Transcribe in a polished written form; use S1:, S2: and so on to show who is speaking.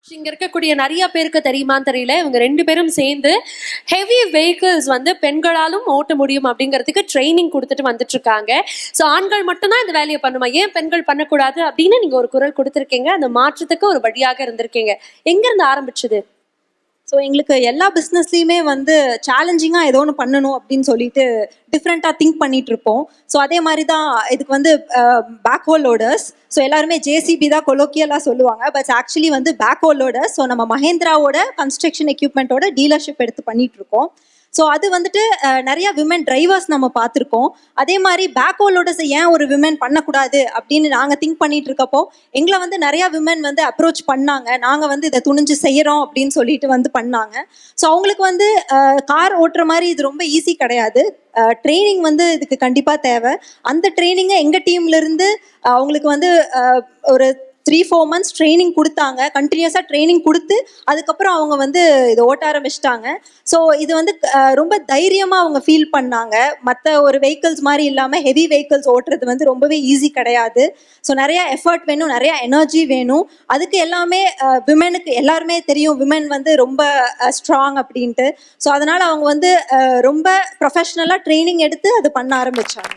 S1: இங்க இருக்கக்கூடிய நிறைய பேருக்கு தெரியுமான்னு தெரியல, இவங்க 2 பேரும் சேர்ந்து ஹெவி வெஹிக்கிள்ஸ் வந்து பெண்களாலும் ஓட்ட முடியும் அப்படிங்கிறதுக்கு ட்ரைனிங் கொடுத்துட்டு வந்துட்டு இருக்காங்க. ஸோ ஆண்கள் மட்டும்தான் இந்த வேலையை பண்ணுமா, ஏன் பெண்கள் பண்ணக்கூடாது அப்படின்னு நீங்க ஒரு குரல் கொடுத்துருக்கீங்க. அந்த மாற்றத்துக்கு ஒரு வழியாக இருந்திருக்கீங்க. எங்க இருந்து ஆரம்பிச்சது?
S2: ஸோ எங்களுக்கு எல்லா பிஸ்னஸ்லையுமே வந்து சேலஞ்சிங்காக ஏதோ ஒன்று பண்ணணும் அப்படின்னு சொல்லிட்டு டிஃப்ரெண்ட்டாக திங்க் பண்ணிட்டு இருப்போம். ஸோ அதே மாதிரி தான் இதுக்கு வந்து பேக்ஹோல் லோடர்ஸ். ஸோ எல்லாருமே ஜேசிபி தான் கொலோக்கியலாக சொல்லுவாங்க, பட் ஆக்சுவலி வந்து பேக்ஹோல் லோடர்ஸ். ஸோ நம்ம மஹேந்திராவோட கன்ஸ்ட்ரக்ஷன் எக்யூப்மெண்ட்டோட டீலர்ஷிப் எடுத்து பண்ணிட்டு இருக்கோம். ஸோ அது வந்துட்டு நிறைய விமன் டிரைவர்ஸ் நம்ம பார்த்துருக்கோம். அதே மாதிரி பேக்ஹோலோட ஏன் ஒரு விமன் பண்ணக்கூடாது அப்படின்னு நாங்கள் திங்க் பண்ணிட்டு இருக்கப்போ எங்களை வந்து நிறையா விமன் வந்து அப்ரோச் பண்ணாங்க. நாங்கள் வந்து இதை துணிஞ்சு செய்கிறோம் அப்படின்னு சொல்லிட்டு வந்து பண்ணாங்க. ஸோ அவங்களுக்கு வந்து கார் ஓட்டுற மாதிரி இது ரொம்ப ஈஸி கிடையாது. ட்ரைனிங் வந்து இதுக்கு கண்டிப்பாக தேவை. அந்த ட்ரைனிங்கை எங்கள் டீம்லேருந்து அவங்களுக்கு வந்து ஒரு 3-4 months ட்ரைனிங் கொடுத்தாங்க. கண்டினியூஸாக ட்ரைனிங் கொடுத்து அதுக்கப்புறம் அவங்க வந்து இதை ஓட்ட ஆரம்பிச்சிட்டாங்க. ஸோ இது வந்து ரொம்ப தைரியமாக அவங்க ஃபீல் பண்ணாங்க. மற்ற ஒரு வெஹிக்கிள்ஸ் மாதிரி இல்லாமல் ஹெவி வெஹிக்கிள்ஸ் ஓட்டுறது வந்து ரொம்பவே ஈஸி கிடையாது. ஸோ நிறையா எஃபர்ட் வேணும், நிறையா எனர்ஜி வேணும். அதுக்கு எல்லாமே விமெனுக்கு எல்லாருமே தெரியும், விமென் வந்து ரொம்ப ஸ்ட்ராங் அப்படின்ட்டு. ஸோ அதனால் அவங்க வந்து ரொம்ப ப்ரொஃபஷ்னலாக ட்ரைனிங் எடுத்து அது பண்ண ஆரம்பித்தாங்க.